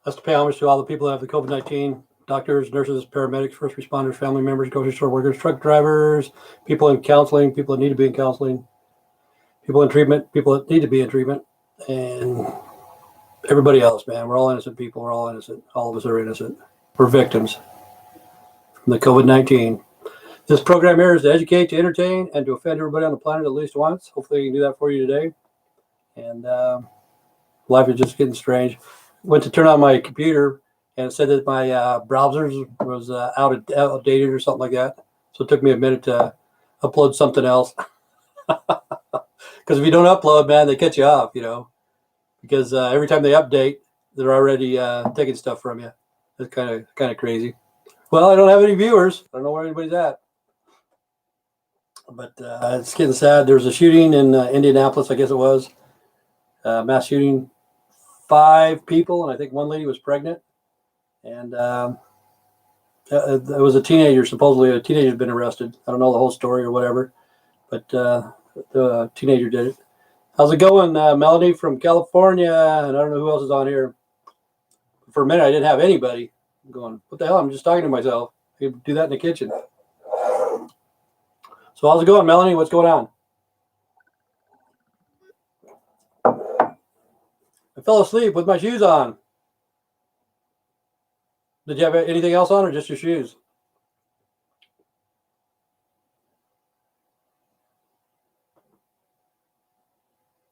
That's to pay homage to all the people that have the COVID-19, doctors, nurses, paramedics, first responders, family members, grocery store workers, truck drivers, people in counseling, people that need to be in counseling, people in treatment, people that need to be in treatment, and everybody else, man. We're all innocent people. We're all innocent. All of us are innocent. We're victims from the COVID-19. This program here is to educate, to entertain, and to offend everybody on the planet at least once. Hopefully, I can do that for you today. And life is just getting strange. Went to turn on my computer, and it said that my browser was outdated or something like that. So it took me a minute to upload something else. Because if you don't upload, man, they cut you off, because every time they update, they're already taking stuff from you. It's kind of crazy. Well, I don't have any viewers. I don't know where anybody's at. But it's getting sad. There was a shooting in Indianapolis, I guess it was. Mass shooting. 5 people, and I think one lady was pregnant. And it was a teenager. Supposedly a teenager had been arrested. I don't know the whole story or whatever. But the teenager did it. How's it going, Melanie from California? And I don't know who else is on here. For a minute, I didn't have anybody. I'm going, what the hell? I'm just talking to myself. I could do that in the kitchen. So how's it going, Melanie? What's going on? I fell asleep with my shoes on. Did you have anything else on or just your shoes?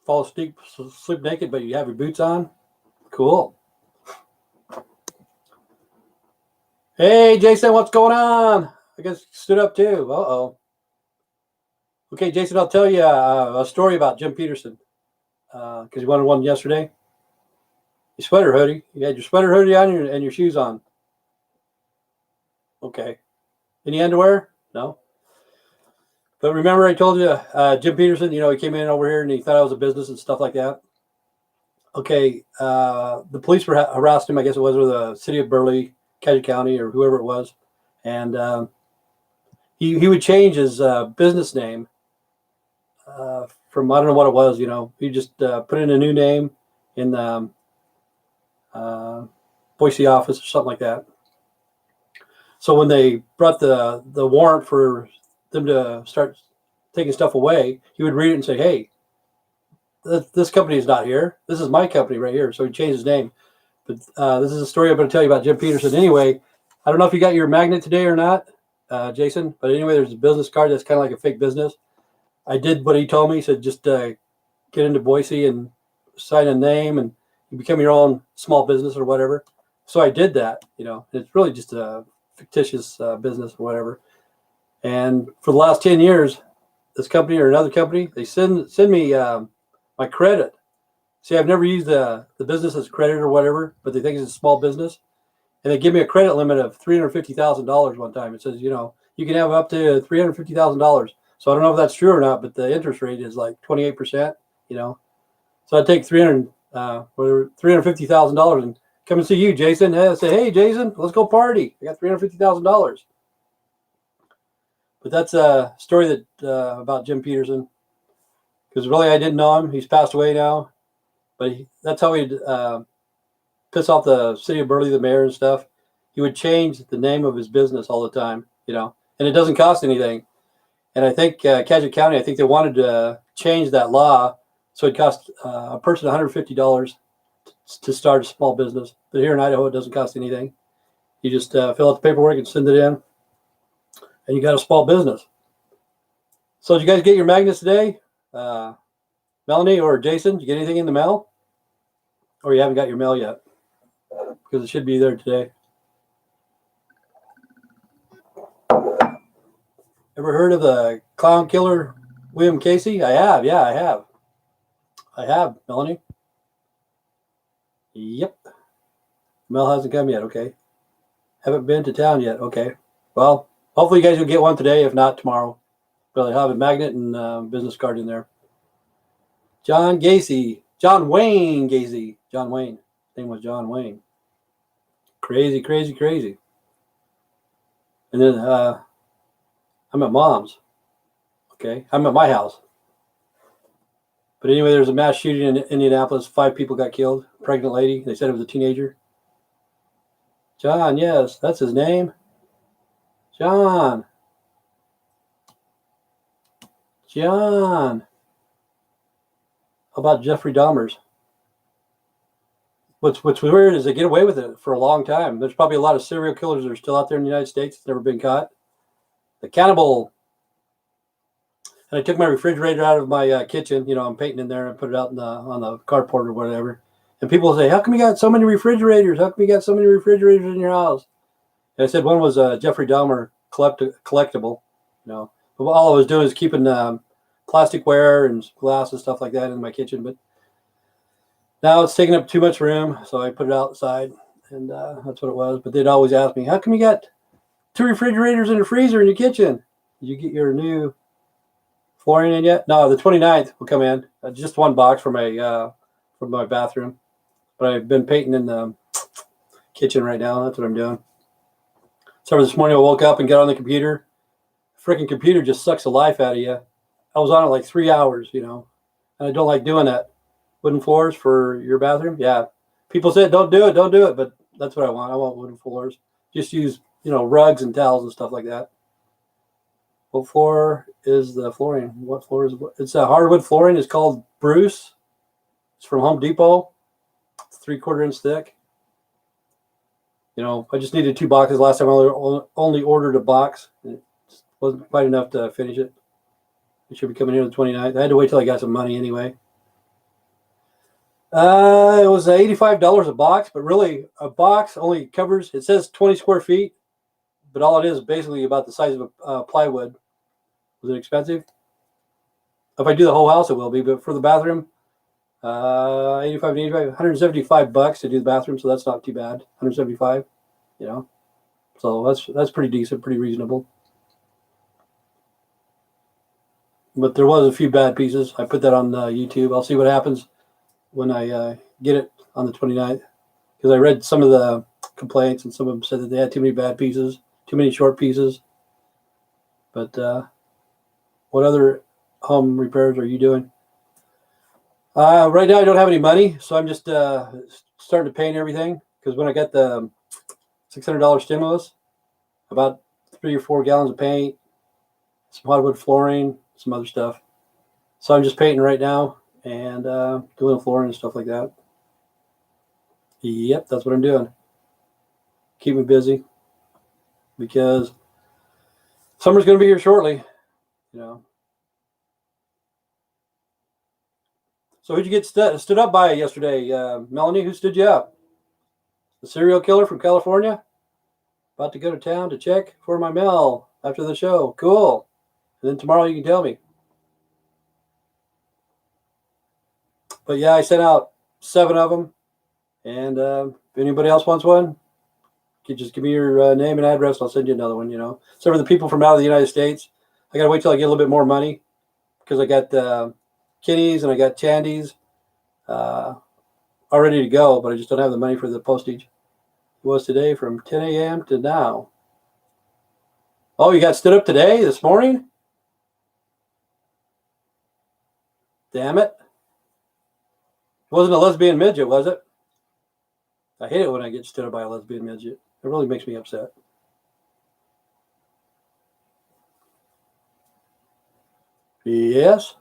Fall asleep naked, but you have your boots on? Cool. Hey, Jason, what's going on? I guess you stood up too. Uh-oh. Okay, Jason, I'll tell you a story about Jim Peterson. Because you wanted one yesterday. Your sweater hoodie. You had your sweater hoodie on and your shoes on. Okay. Any underwear? No. But remember I told you Jim Peterson, he came in over here and he thought I was a business and stuff like that. Okay. The police harassed him, I guess it was, with the city of Burley, Caddy County, or whoever it was. And he would change his business name from, I don't know what it was, he just put in a new name in the Boise office or something like that. So when they brought the warrant for them to start taking stuff away, he would read it and say, hey, this company is not here. This is my company right here. So he changed his name. But this is a story I'm going to tell you about Jim Peterson. Anyway, I don't know if you got your magnet today or not, Jason. But anyway, there's a business card that's kind of like a fake business. I did what he told me. He said just get into Boise and sign a name and you become your own small business or whatever. So I did that. It's really just a fictitious business or whatever. And for the last 10 years, this company or another company, they send me my credit. See, I've never used the business as credit or whatever, but they think it's a small business. And they give me a credit limit of $350,000 one time. It says, you can have up to $350,000. So I don't know if that's true or not, but the interest rate is like 28%, So I'd take $350,000 and come and see you, Jason. Hey, say, hey, Jason, let's go party. I got $350,000. But that's a story that about Jim Peterson. Because really, I didn't know him. He's passed away now. But that's how he'd piss off the city of Burley, the mayor and stuff. He would change the name of his business all the time, and it doesn't cost anything. And I think Caddy County, I think they wanted to change that law so it cost a person $150 to start a small business. But here in Idaho, it doesn't cost anything. You just fill out the paperwork and send it in, and you got a small business. So did you guys get your magnets today? Melanie or Jason, did you get anything in the mail? Or you haven't got your mail yet? Because it should be there today. Ever heard of the clown killer William Casey? I have. Yeah, I have. I have, Melanie. Yep. Mail hasn't come yet. Okay. Haven't been to town yet. Okay. Well, hopefully you guys will get one today. If not, tomorrow. But I have a magnet and business card in there. John Wayne Gacy. John Wayne. His name was John Wayne. Crazy, crazy, crazy. And then I'm at mom's. Okay, I'm at my house. But anyway, there's a mass shooting in Indianapolis. 5 people got killed. Pregnant lady. They said it was a teenager. John, yes, that's his name. John. John. How about Jeffrey Dahmer's? What's weird is they get away with it for a long time. There's probably a lot of serial killers that are still out there in the United States that's never been caught. The cannibal. And I took my refrigerator out of my kitchen. You know, I'm painting in there and put it out on the carport or whatever. And people say, "How come you got so many refrigerators? How come you got so many refrigerators in your house?" And I said one was a Jeffrey Dahmer collectible. You know, but all I was doing is keeping plasticware and glass and stuff like that in my kitchen. But now it's taking up too much room, so I put it outside, and that's what it was. But they'd always ask me, "How come you got 2 refrigerators and a freezer in your kitchen? Did you get your new flooring in yet?" No, the 29th will come in. Just 1 box for my bathroom. But I've been painting in the kitchen right now. That's what I'm doing. So this morning I woke up and got on the computer. The freaking computer just sucks the life out of you. I was on it like 3 hours, you know, and I don't like doing that. Wooden floors for your bathroom? Yeah. People said don't do it, but that's what I want. I want wooden floors. Just use, you know, rugs and towels and stuff like that. What floor is the flooring? What floor is it? It's a hardwood flooring. It's called Bruce. It's from Home Depot. It's 3/4 inch thick. You know, I just needed 2 boxes. Last time I only ordered a box. It wasn't quite enough to finish it. It should be coming in on the 29th. I had to wait till I got some money anyway. It was $85 a box, but really a box only covers, it says 20 square feet, but all it is basically about the size of a plywood. Was it expensive? If I do the whole house, it will be, but for the bathroom, 85 and 85, $175 to do the bathroom, so that's not too bad. 175, you know, so that's pretty decent, pretty reasonable. But there was a few bad pieces. I put that on YouTube. I'll see what happens when I get it on the 29th, because I read some of the complaints and some of them said that they had too many bad pieces, too many short pieces. But what other home repairs are you doing? Right now I don't have any money, so I'm just starting to paint everything, because when I got the $600 stimulus, about 3 or 4 gallons of paint, some hardwood flooring, some other stuff. So I'm just painting right now and doing the flooring and stuff like that. Yep, that's what I'm doing. Keep me busy, because summer's going to be here shortly, you know. So who'd you get stood up by yesterday, Melanie? Who stood you up? The serial killer from California? About to go to town to check for my mail after the show. Cool. And then tomorrow you can tell me. But yeah, I sent out 7 of them. And if anybody else wants one, you just give me your name and address, and I'll send you another one, you know. So for the people from out of the United States, I got to wait till I get a little bit more money, because I got Kitties and I got Chandies all ready to go, but I just don't have the money for the postage. It was today from 10 a.m. to now. Oh, you got stood up today, this morning? Damn it. It wasn't a lesbian midget, was it? I hate it when I get stood up by a lesbian midget. It really makes me upset. Yes.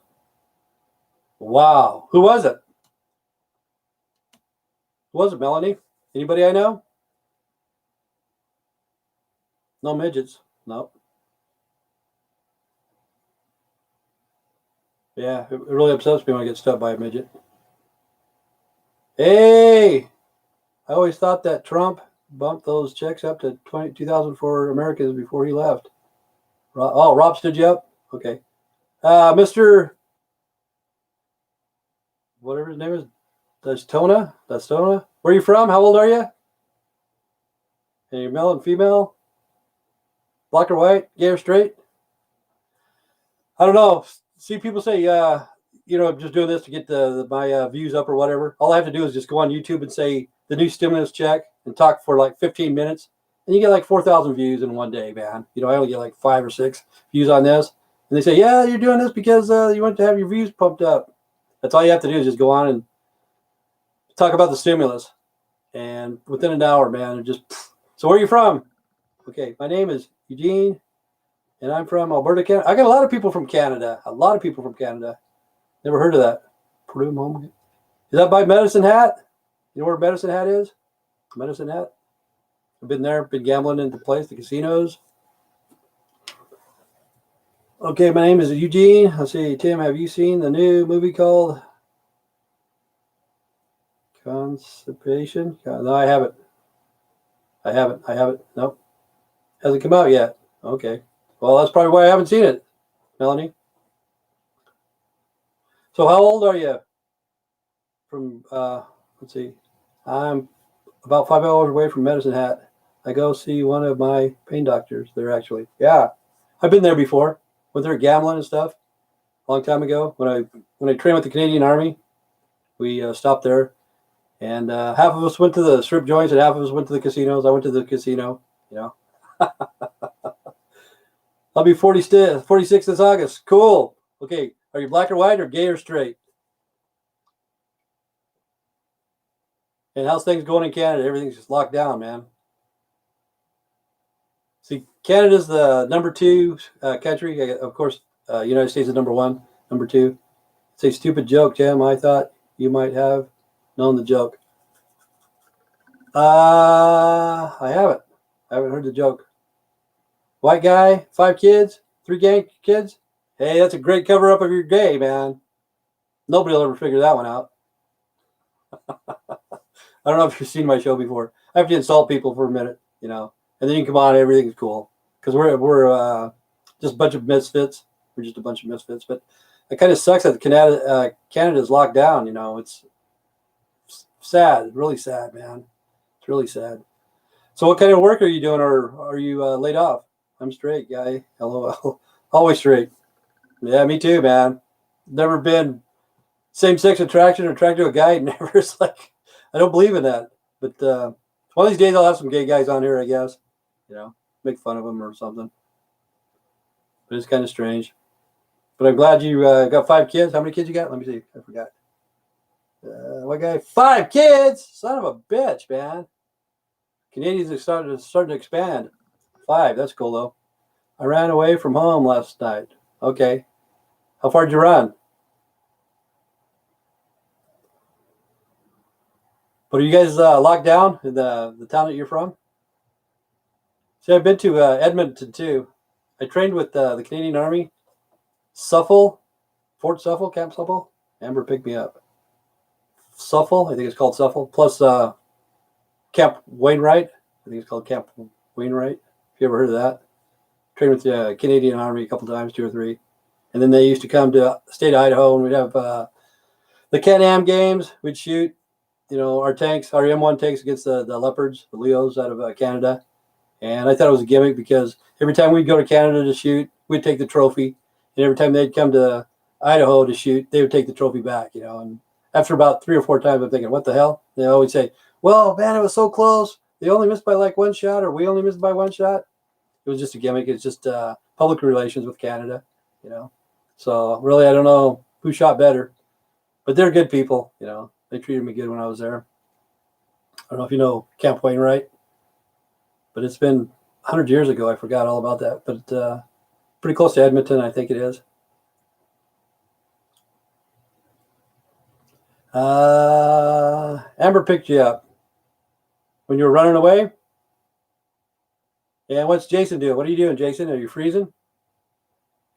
Wow. Who was it? Who was it, Melanie? Anybody I know? No midgets. No. Yeah, it really upsets me when I get stood by a midget. Hey! I always thought that Trump bumped those checks up to 2,000 for Americans before he left. Oh, Rob stood you up? Okay. Mr. whatever his name is, Dastona? Where are you from? How old are you? Are you male and female? Black or white? Gay or straight? I don't know. See, people say, you know, I'm just doing this to get my views up or whatever. All I have to do is just go on YouTube and say the new stimulus check and talk for like 15 minutes, and you get like 4,000 views in one day, man. You know, I only get like 5 or 6 views on this, and they say, yeah, you're doing this because you want to have your views pumped up. That's all you have to do is just go on and talk about the stimulus, and within an hour, man, it just. So where are you from? Okay, my name is Eugene, and I'm from Alberta, Canada. I got a lot of people from Canada. A lot of people from Canada. Never heard of that. Purdue Home. Is that by Medicine Hat? You know where Medicine Hat is? Medicine Hat. I've been there. Been gambling in the place, the casinos. Okay, my name is Eugene. Let's see, Tim, have you seen the new movie called Constipation? No, I haven't. I haven't. Nope. Hasn't come out yet. Okay. Well, that's probably why I haven't seen it, Melanie. So how old are you? From, let's see. I'm about 5 hours away from Medicine Hat. I go see one of my pain doctors there, actually. Yeah. I've been there before. Went there gambling and stuff a long time ago. When I trained with the Canadian Army, we stopped there. And half of us went to the strip joints and half of us went to the casinos. I went to the casino, you know. I'll be 46 this August. Cool. Okay. Are you black or white or gay or straight? And how's things going in Canada? Everything's just locked down, man. See, Canada's the number 2 country. Of course, United States is number 1. Number 2. It's a stupid joke, Tim. I thought you might have known the joke. I haven't. I haven't heard the joke. White guy, 5 kids, 3 gang kids. Hey, that's a great cover up of your gay, man. Nobody will ever figure that one out. I don't know if you've seen my show before. I have to insult people for a minute, you know, and then you come on, everything's cool because we're just a bunch of misfits. We're just a bunch of misfits, but it kind of sucks that Canada's locked down. You know, it's sad, really sad, man. It's really sad. So, what kind of work are you doing, or are you laid off? I'm straight, guy. LOL. Always straight. Yeah, me too, man. Never been same-sex attraction or attracted to a guy. Never. It's like I don't believe in that. But one of these days I'll have some gay guys on here, I guess. You know, make fun of them or something. But it's kind of strange. But I'm glad you got 5 kids. How many kids you got? Let me see. I forgot. What guy? 5 kids? Son of a bitch, man. Canadians are starting to expand. 5. That's cool, though. I ran away from home last night. Okay. How far did you run? But are you guys locked down in the town that you're from? See, I've been to Edmonton, too. I trained with the Canadian Army. Suffel, Fort Suffel, Camp Suffel. Amber picked me up. Suffel, I think it's called Suffel. Plus Camp Wainwright. I think it's called Camp Wainwright. If you ever heard of that. Trained with the Canadian Army a couple times, 2 or 3. And then they used to come to state of Idaho, and we'd have the Can-Am games. We'd shoot, you know, our tanks, our M1 tanks against the Leopards, the Leos out of Canada. And I thought it was a gimmick because every time we'd go to Canada to shoot, we'd take the trophy. And every time they'd come to Idaho to shoot, they would take the trophy back, you know. And after about 3 or 4 times, I'm thinking, what the hell? They always say, well, man, it was so close. They only missed by like 1 shot, or we only missed by 1 shot. It was just a gimmick. It's just public relations with Canada, you know. So really, I don't know who shot better, but they're good people, you know. They treated me good when I was there. I don't know if you know Camp Wainwright, but it's been 100 years ago. I forgot all about that, but pretty close to Edmonton, I think it is. Amber picked you up when you were running away. Yeah, what's Jason doing? What are you doing, Jason? Are you freezing?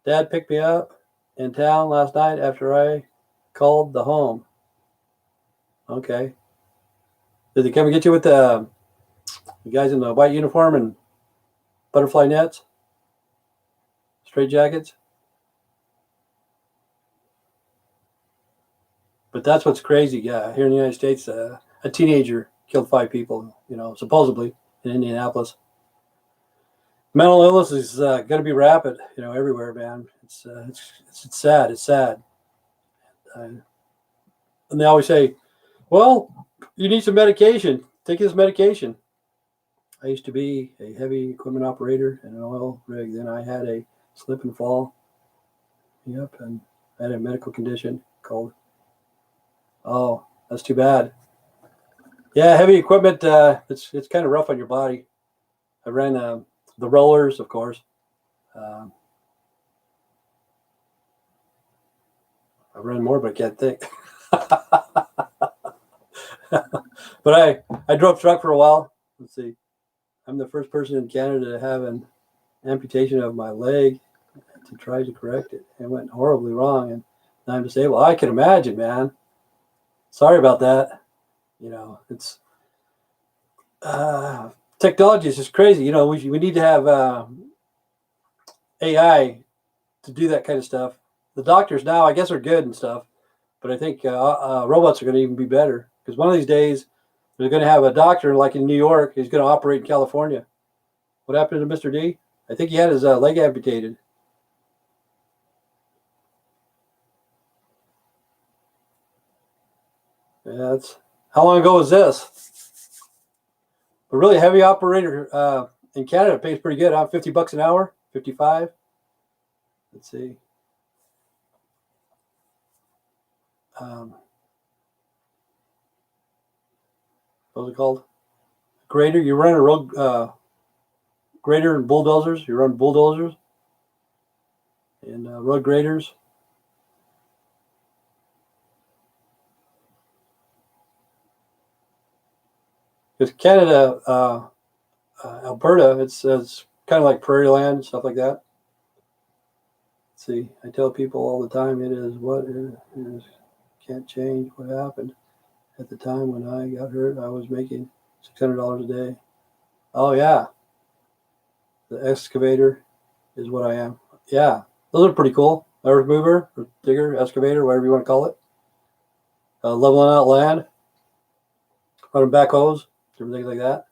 Dad picked me up in town last night after I called the home. Okay. Did they come and get you with the guys in the white uniform and butterfly nets? Straight jackets? But that's what's crazy. Yeah, here in the United States, a teenager killed 5 people, you know, supposedly in Indianapolis. Mental illness is going to be rapid, you know, everywhere, man. It's sad. It's sad. And they always say, well, you need some medication. Take this medication. I used to be a heavy equipment operator in an oil rig. Then I had a slip and fall. Yep, and I had a medical condition called. Oh, that's too bad. Yeah, heavy equipment. It's kind of rough on your body. I ran the rollers, of course. Um, I ran more, but I can't think. But I drove truck for a while. Let's see. I'm the first person in Canada to have an amputation of my leg to try to correct it. It went horribly wrong, and now I'm disabled. I can imagine, man. Sorry about that. It's technology is just crazy. We need to have AI to do that kind of stuff. The doctors now, I guess, are good and stuff, but I think robots are going to even be better because one of these days they're going to have a doctor like in New York. He's going to operate in California. What happened to Mr. D? I think he had his leg amputated. Yeah, that's how long ago was this? But really, heavy operator in Canada pays pretty good. $50 an hour, 55. Let's see. What's it called? Grader. You run a road grader and bulldozers. You run bulldozers and road graders. Because Canada, Alberta, it's kind of like prairie land and stuff like that. Let's see, I tell people all the time, it is what it is. Can't change what happened. At the time when I got hurt, I was making $600 a day. Oh yeah, the excavator is what I am. Yeah, those are pretty cool. Earth mover, or digger, excavator, whatever you want to call it. Leveling out land, running backhoes, different things like that.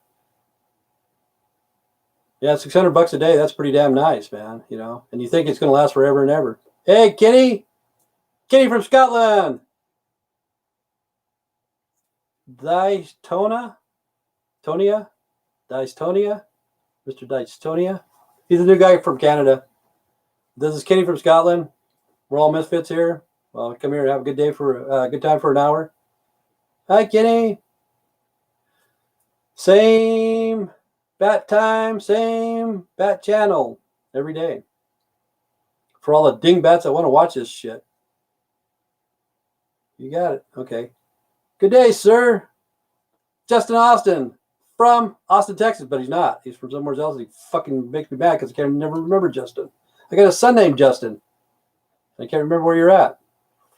Yeah, $600 a day. That's pretty damn nice, man. And you think it's going to last forever and ever. Hey, Kitty! Kitty from Scotland! Tonia? Distonia? Mr. Distonia? He's a new guy from Canada. This is Kitty from Scotland. We're all misfits here. Well, come here and have a good day good time for an hour. Hi, Kitty. Same bat time, same bat channel every day. For all the dingbats that want to watch this shit. You got it. Okay. Good day, sir. Justin Austin from Austin, Texas, but he's not. He's from somewhere else. He fucking makes me mad because I can't never remember Justin. I got a son named Justin. I can't remember where you're at.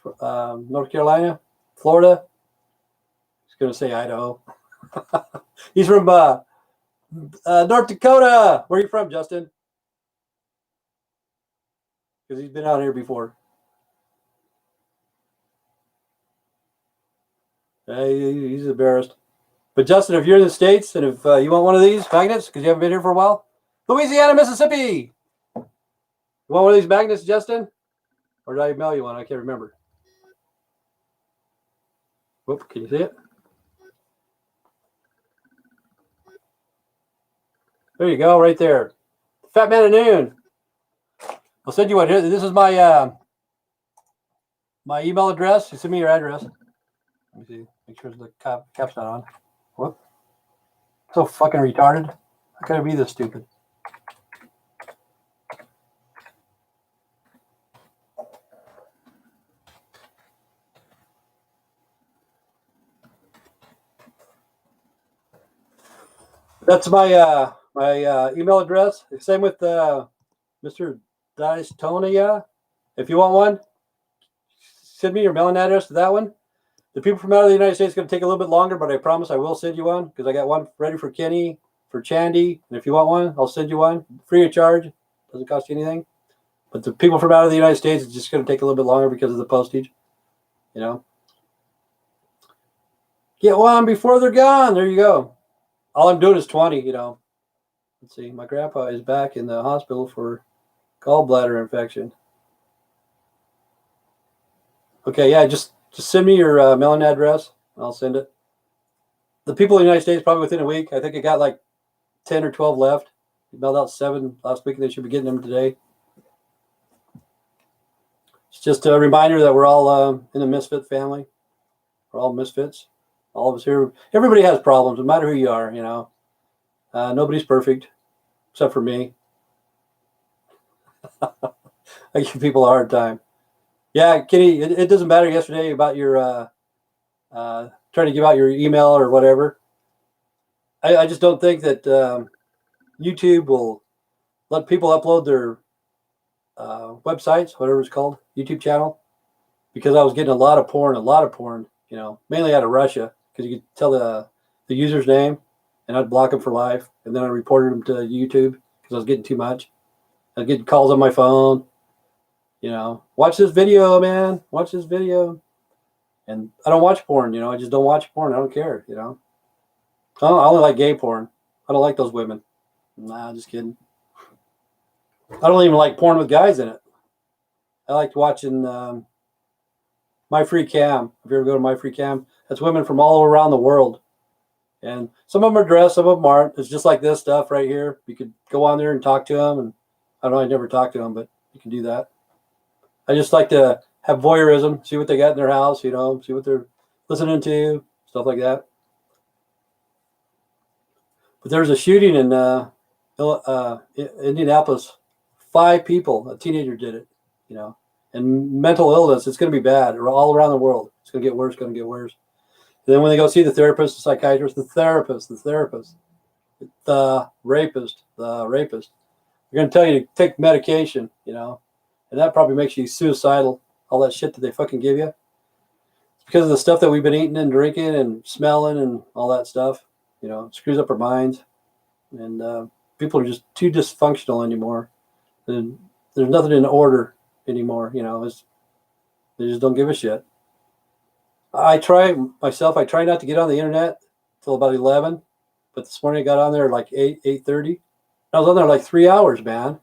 North Carolina, Florida. He's going to say Idaho. He's from North Dakota. Where are you from, Justin? Because he's been out here before. He's embarrassed. But Justin, if you're in the States and if you want one of these magnets, because you haven't been here for a while, Louisiana, Mississippi. You want one of these magnets, Justin? Or did I mail you one? I can't remember. Whoop, can you see it? There you go, right there. Fat Man at Noon. I'll send you one. This is my my email address. You send me your address. Let me see. Make sure the cap's not on. Whoop. So fucking retarded. How can I be this stupid? That's my email address. Same with Mr. Dystonia. If you want one, send me your mailing address to that one. The people from out of the United States are going to take a little bit longer, but I promise I will send you one because I got one ready for Kenny, for Chandy. And if you want one, I'll send you one free of charge. Doesn't cost you anything. But the people from out of the United States, it's just going to take a little bit longer because of the postage. Get one before they're gone. There you go. All I'm doing is 20, Let's see. My grandpa is back in the hospital for gallbladder infection. Okay, yeah, just send me your mailing address. I'll send it. The people in the United States, probably within a week. I think I got like 10 or 12 left. We mailed out 7 last week, and they should be getting them today. It's just a reminder that we're all in the misfit family. We're all misfits. All of us here. Everybody has problems, no matter who you are, you know. Nobody's perfect, except for me. I give people a hard time. Yeah, Kitty, it doesn't matter yesterday about your trying to give out your email or whatever. I just don't think that YouTube will let people upload their websites, whatever it's called, YouTube channel, because I was getting a lot of porn, you know, mainly out of Russia, because you could tell the user's name, and I'd block them for life, and then I reported them to YouTube because I was getting too much. I was getting calls on my phone, you know, watch this video, man, watch this video. And I don't watch porn, you know, I just don't watch porn. I don't care, you know. I only like gay porn. I don't like those women. Nah, just kidding. I don't even like porn with guys in it. I liked watching My Free Cam. If you ever go to My Free Cam, that's women from all around the world. And some of them are dressed, some of them aren't. It's just like this stuff right here. You could go on there and talk to them. And I don't know, I never talked to them, but you can do that. I just like to have voyeurism, see what they got in their house, you know, see what they're listening to, stuff like that. But there was a shooting in Indianapolis. 5 people, a teenager did it, you know. And mental illness, it's going to be bad all around the world. It's going to get worse, going to get worse. And then when they go see the therapist, the psychiatrist, the rapist, they're going to tell you to take medication, you know. And that probably makes you suicidal, all that shit that they fucking give you. It's because of the stuff that we've been eating and drinking and smelling and all that stuff. You know, it screws up our minds. And people are just too dysfunctional anymore. And there's nothing in order anymore, you know. They just don't give a shit. I try not to get on the internet till about 11. But this morning I got on there like 8:30. I was on there like 3 hours, man.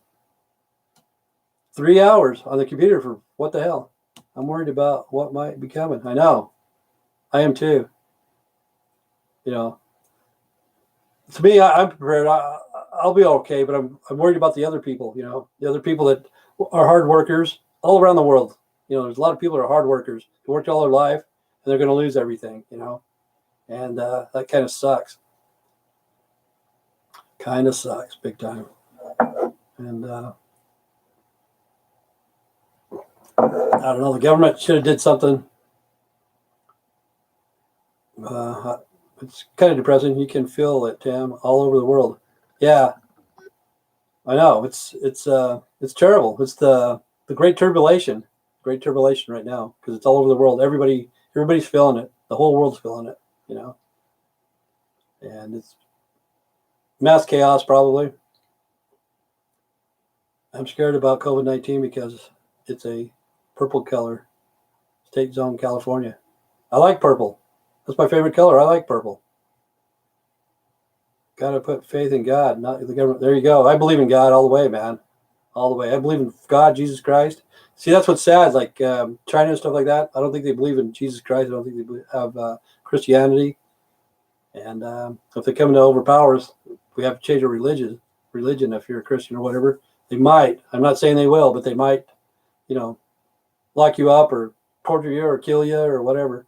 3 hours on the computer for what the hell? I'm worried about what might be coming. I know. I am too. You know. To me, I'm prepared. I'll be okay, but I'm worried about the other people, you know, the other people that are hard workers all around the world. You know, there's a lot of people that are hard workers who worked all their life, and they're going to lose everything, you know, and that kind of sucks. Kind of sucks big time. And I don't know, the government should have did something. It's kind of depressing. You can feel it, Tam, all over the world. Yeah, I know. It's terrible. It's the great tribulation right now, because it's all over the world. Everybody's feeling it. The whole world's feeling it, you know. And it's mass chaos probably. I'm scared about COVID-19 because it's a purple color, state zone, California. I like purple. That's my favorite color. I like purple. Got to put faith in God, not the government. There you go. I believe in God all the way, man. All the way. I believe in God, Jesus Christ. See, that's what's sad. Like China and stuff like that. I don't think they believe in Jesus Christ. I don't think they have Christianity. And if they come to overpower us, we have to change our religion. If you're a Christian or whatever, they might. I'm not saying they will, but they might, you know, lock you up or torture you or kill you or whatever.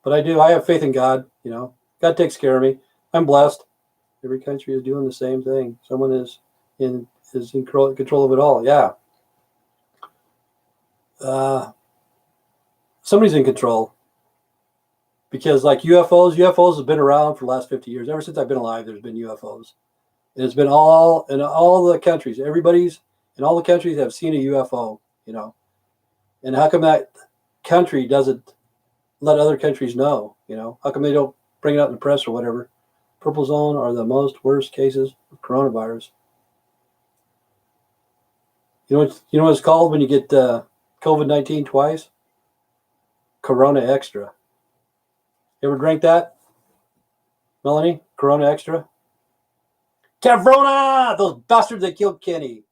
But I have faith in God. You know, God takes care of me. I'm blessed. Every country is doing the same thing. Someone is in control of it all. Yeah. Somebody's in control. Because like UFOs have been around for the last 50 years. Ever since I've been alive, there's been UFOs. And it's been all in all the countries. Everybody's in all the countries have seen a UFO, you know. And how come that country doesn't let other countries know, you know? How come they don't bring it out in the press or whatever? Purple zone are the worst cases of coronavirus. You know what it's called when you get COVID-19 twice? Corona Extra. You ever drank that, Melanie? Corona Extra? Corona! Those bastards that killed Kenny.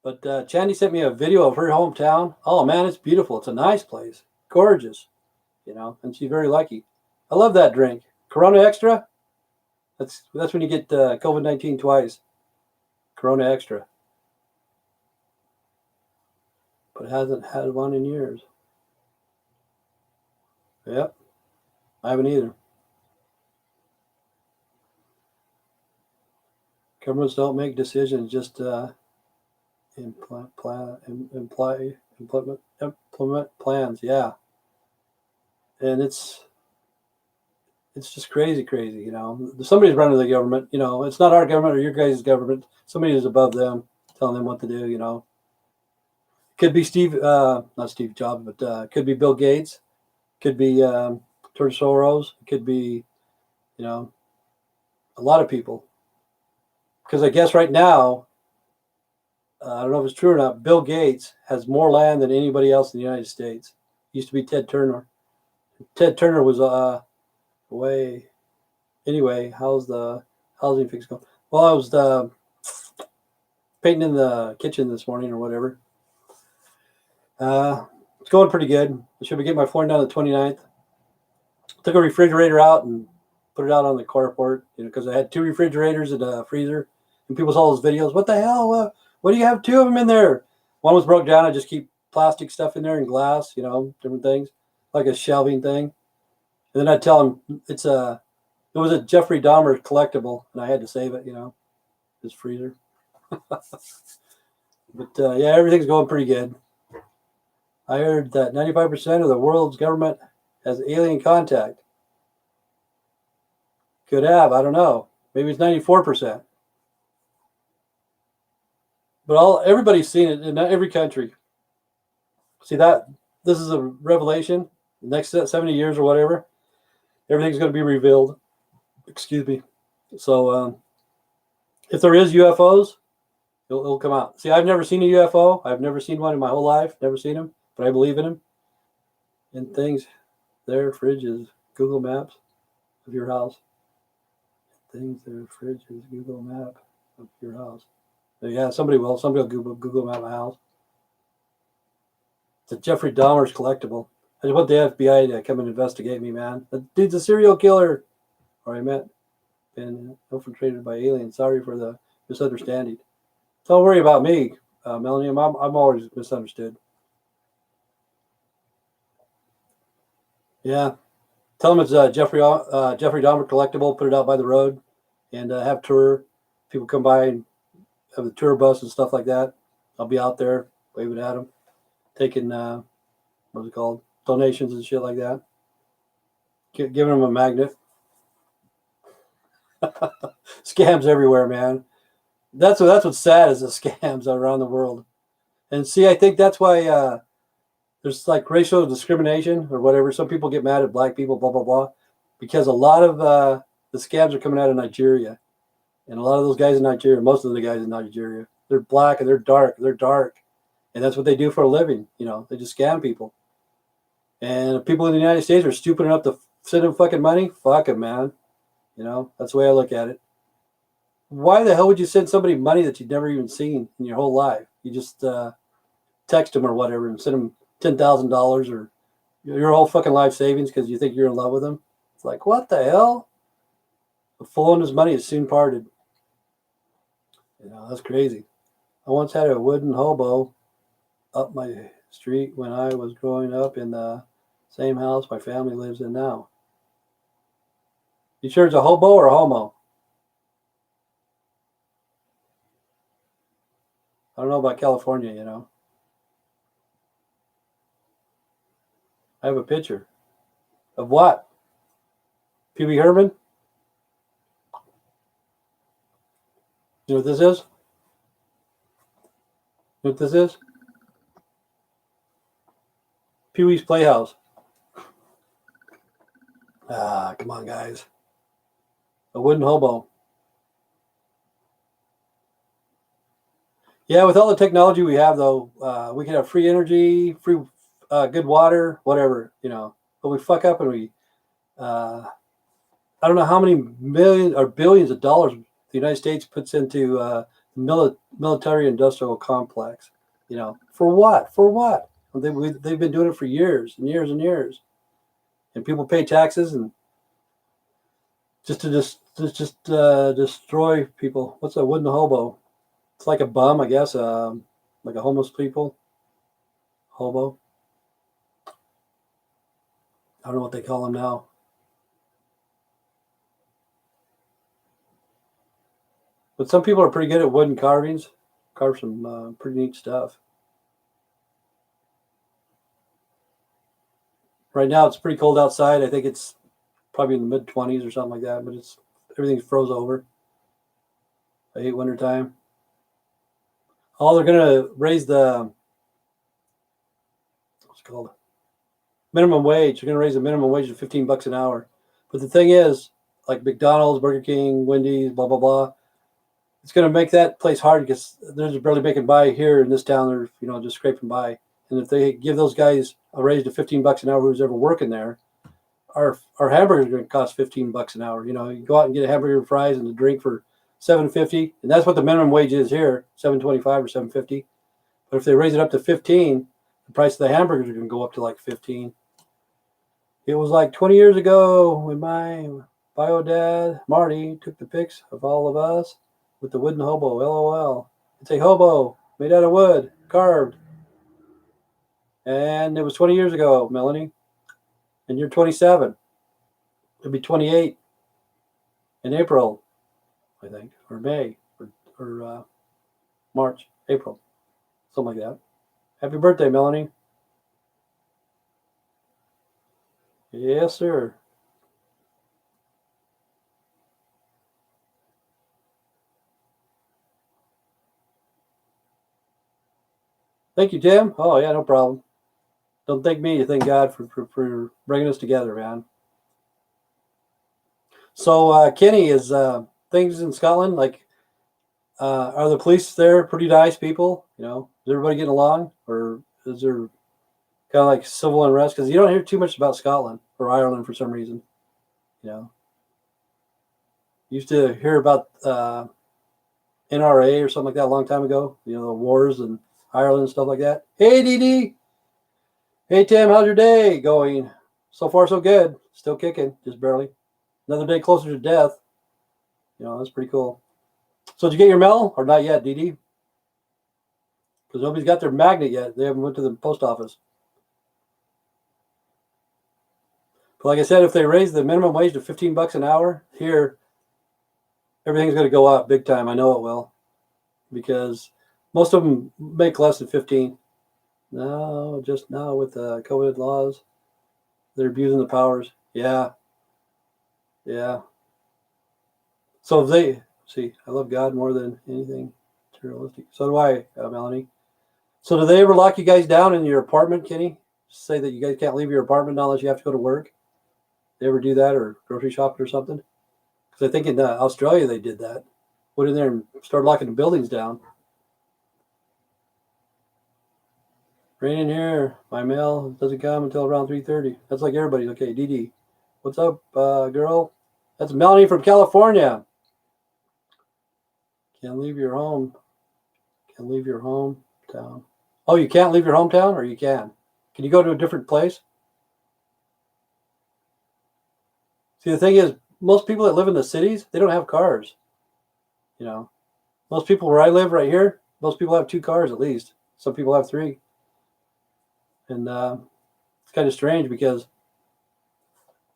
But Chandy sent me a video of her hometown. Oh, man, it's beautiful. It's a nice place. Gorgeous, you know, and she's very lucky. I love that drink. Corona Extra. That's when you get COVID-19 twice. Corona Extra. But it hasn't had one in years. Yep. I haven't either. Governments don't make decisions, just implement plans. Yeah, and it's just crazy, you know. Somebody's running the government, you know. It's not our government or your guys' government. Somebody is above them, telling them what to do, you know. Could be not Steve Jobs, but could be Bill Gates. Could be George Soros. Could be, you know, a lot of people. Because I guess right now, I don't know if it's true or not, Bill Gates has more land than anybody else in the United States. Used to be Ted Turner. Ted Turner was away. Anyway, how's the housing fix going? Well, I was painting in the kitchen this morning or whatever. It's going pretty good. I should be getting my flooring done on the 29th. Took a refrigerator out and put it out on the carport, you know, because I had 2 refrigerators and a freezer. And people saw those videos. What the hell? What do you have 2 of them in there? One was broke down. I just keep plastic stuff in there and glass, you know, different things, like a shelving thing. And then I tell them it was a Jeffrey Dahmer collectible, and I had to save it, you know, his freezer. But yeah, everything's going pretty good. I heard that 95% of the world's government has alien contact. Could have, I don't know. Maybe it's 94%. But everybody's seen it in every country. See that? This is a revelation. The next 70 years or whatever, everything's going to be revealed. Excuse me. So if there is UFOs, it'll come out. See, I've never seen a UFO. I've never seen one in my whole life. Never seen them, but I believe in them. And things, their fridges, Google Maps of your house. Things, their fridges, Google Map of your house. Yeah, somebody will. Somebody will Google Map my house. It's a Jeffrey Dahmer's collectible. I just want the FBI to come and investigate me, man. The dude's a serial killer. Or I meant been infiltrated by aliens. Sorry for the misunderstanding. Don't worry about me, Melanie. I'm always misunderstood. Yeah. Tell them it's Jeffrey Dahmer collectible. Put it out by the road and have tour. People come by and have the tour bus and stuff like that. I'll be out there waving at them, taking what's it called, donations and shit like that. Giving them a magnet. Scams everywhere, man. That's what's sad is the scams around the world. And see, I think that's why there's like racial discrimination or whatever. Some people get mad at black people, blah blah blah, because a lot of the scams are coming out of Nigeria, and a lot of those guys in Nigeria, most of the guys in Nigeria, they're black and they're dark, and that's what they do for a living. You know, they just scam people. And people in the United States are stupid enough to send them fucking money. Fuck them, man. You know, that's the way I look at it. Why the hell would you send somebody money that you've never even seen in your whole life? You just text them or whatever and send them $10,000 or your whole fucking life savings because you think you're in love with them. It's like, what the hell? A fool and his money is soon parted. You know, that's crazy. I once had a wooden hobo up my street when I was growing up in the same house my family lives in now. You sure it's a hobo or a homo? I don't know about California, you know. I have a picture. Of what? Pee Wee Herman? You know what this is? You know what this is? Pee Wee's Playhouse. Ah, come on, guys. A wooden hobo. Yeah, with all the technology we have, though, we can have free energy, free good water, whatever, you know. But we fuck up and we, I don't know how many millions or billions of dollars the United States puts into military-industrial complex. You know, for what? For what? They've been doing it for years and years and years. And people pay taxes and just to destroy people. What's a wooden hobo? It's like a bum, I guess. Like a homeless people. Hobo. I don't know what they call them now. But some people are pretty good at wooden carvings. Carve some pretty neat stuff. Right now it's pretty cold outside. I think it's probably in the mid-20s or something like that. But everything's froze over. I hate winter time. Oh, they're gonna raise the what's it called? Minimum wage. They're gonna raise the minimum wage to $15 an hour. But the thing is, like McDonald's, Burger King, Wendy's, blah blah blah, it's gonna make that place hard because they're barely making by here in this town. They're just scraping by. And if they give those guys a raise to $15 an hour, who's ever working there, our hamburgers are going to cost $15 an hour. You go out and get a hamburger and fries and a drink for $7.50, and that's what the minimum wage is here, $7.25 or $7.50. But if they raise it up to $15, the price of the hamburgers are going to go up to like $15. It was like 20 years ago when my bio dad Marty took the pics of all of us with the wooden hobo. LOL. It's a hobo made out of wood, carved. And it was 20 years ago, Melanie. And you're 27. It'll be 28 in April, I think, or May, or March, April, something like that. Happy birthday, Melanie. Yes, sir. Thank you, Tim. Oh, yeah, no problem. Don't thank me. You thank God for bringing us together, man. So, Kenny, is things in Scotland like? Are the police there pretty nice people? Is everybody getting along, or is there kind of like civil unrest? Because you don't hear too much about Scotland or Ireland for some reason. You used to hear about NRA or something like that a long time ago. The wars in Ireland and stuff like that. Hey, Dee Dee. Hey, Tim. How's your day going? So far, so good. Still kicking, just barely. Another day closer to death. That's pretty cool. So did you get your mail or not yet, Dee Dee? Because nobody's got their magnet yet. They haven't went to the post office. But like I said, if they raise the minimum wage to $15 an hour here, everything's going to go up big time. I know it will, because most of them make less than 15. No, just now with the COVID laws, they're abusing the powers. Yeah. So if they see, I love God more than anything materialistic. So do I, Melanie. So do they ever lock you guys down in your apartment, Kenny? Say that you guys can't leave your apartment unless you have to go to work? They ever do that, or grocery shopping or something? Because I think in Australia they did that. Went in there and started locking the buildings down. Rain in here. My mail doesn't come until around 3:30. That's like everybody's. Okay, Dee Dee. What's up, girl? That's Melanie from California. Can't leave your home. Can't leave your hometown. Oh, you can't leave your hometown, or you can? Can you go to a different place? See, the thing is, most people that live in the cities, they don't have cars. Most people where I live right here, most people have 2 cars at least. Some people have 3. And it's kind of strange because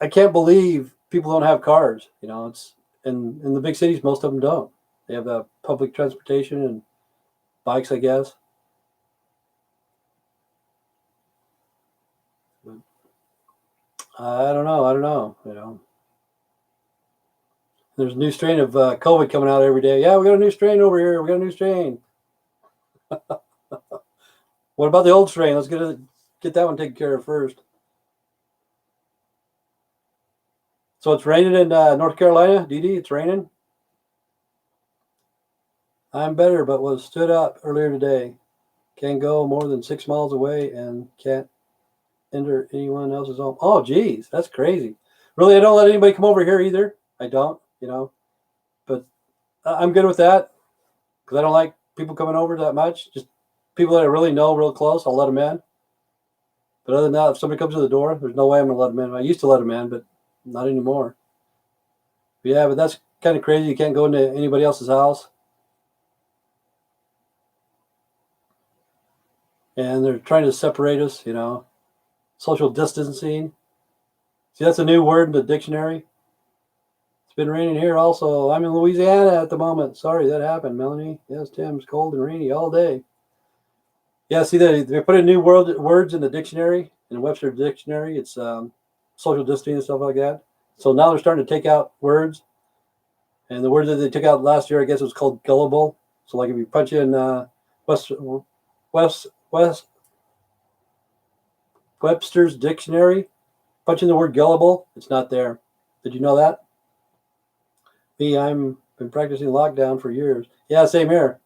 I can't believe people don't have cars. It's in the big cities, most of them don't. They have public transportation and bikes, I guess. But I don't know. There's a new strain of COVID coming out every day. Yeah, we got a new strain over here. We got a new strain. What about the old strain? Let's get that one taken care of first. So it's raining in North Carolina, Dee Dee. It's raining. I'm better, but was stood up earlier today. Can't go more than 6 miles away and can't enter anyone else's home. Oh, geez, that's crazy. Really, I don't let anybody come over here either. I don't, But I'm good with that because I don't like people coming over that much. Just people that I really know real close, I'll let them in. But other than that, if somebody comes to the door, there's no way I'm going to let them in. I used to let them in, but not anymore. Yeah, but that's kind of crazy. You can't go into anybody else's house. And they're trying to separate us, social distancing. See, that's a new word in the dictionary. It's been raining here also. I'm in Louisiana at the moment. Sorry that happened, Melanie. Yes, Tim, it's cold and rainy all day. Yeah, see, they put in new words in the dictionary, in the Webster dictionary. It's social distancing and stuff like that. So now they're starting to take out words. And the word that they took out last year, I guess, was called gullible. So, like, if you punch in West, West Webster's dictionary, punch in the word gullible, it's not there. Did you know that? Me, I'm been practicing lockdown for years. Yeah, same here.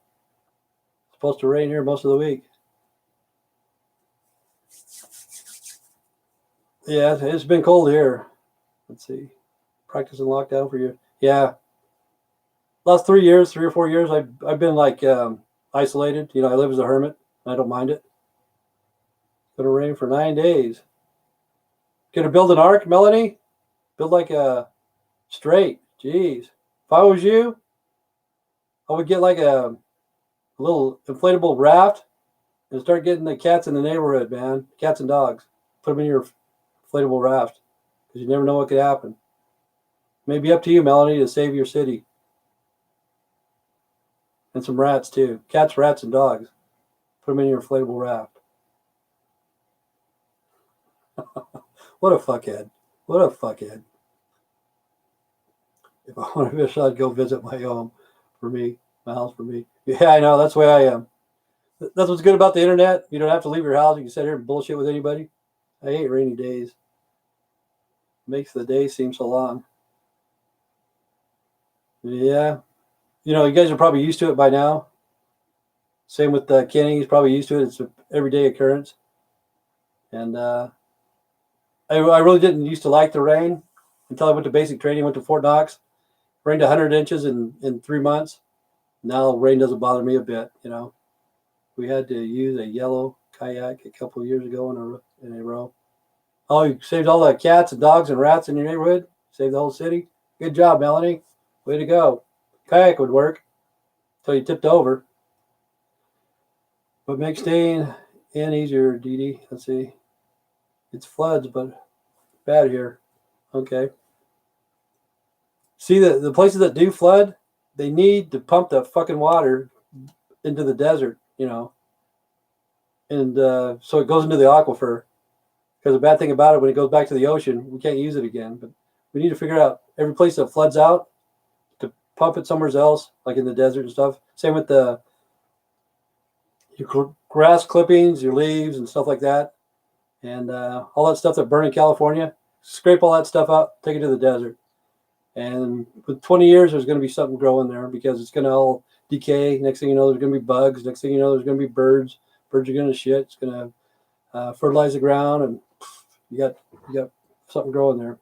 It's supposed to rain here most of the week. Yeah, it's been cold here. Let's see. Practicing lockdown for years. Yeah. Last 3 years, 3 or 4 years, I've been like isolated. I live as a hermit. I don't mind it. It's gonna rain for 9 days. Gonna build an ark, Melanie? Build like a straight. Jeez. If I was you, I would get like a little inflatable raft and start getting the cats in the neighborhood, man. Cats and dogs. Put them in your inflatable raft because you never know what could happen. Maybe up to you, Melanie, to save your city. And some rats too. Cats, rats, and dogs. Put them in your inflatable raft. What a fuckhead. What a fuckhead. If I want to fish, I'd go visit my home for me, my house for me. Yeah, I know. That's the way I am. That's what's good about the internet. You don't have to leave your house. You can sit here and bullshit with anybody. I hate rainy days. It makes the day seem so long. Yeah. You guys are probably used to it by now. Same with Kenny. He's probably used to it. It's an everyday occurrence. And I really didn't used to like the rain until I went to basic training, went to Fort Knox. Rained 100 inches in 3 months. Now rain doesn't bother me a bit. We had to use a yellow kayak a couple of years ago in a row. Oh, you saved all the cats and dogs and rats in your neighborhood? Saved the whole city? Good job, Melanie. Way to go. Kayak would work until you tipped over. What makes staying in easier, Dee Dee? Let's see. It's floods, but bad here. Okay. See, the places that do flood, they need to pump the fucking water into the desert, and so it goes into the aquifer. Because the bad thing about it, when it goes back to the ocean, we can't use it again. But we need to figure out every place that floods out to pump it somewhere else, like in the desert and stuff. Same with your grass clippings, your leaves, and stuff like that, and all that stuff that burn in California. Scrape all that stuff out, take it to the desert. And with 20 years, there's going to be something growing there because it's going to all decay. Next thing you know, there's going to be bugs. Next thing you know, there's going to be birds. Birds are going to shit. It's going to fertilize the ground, and you got something growing there.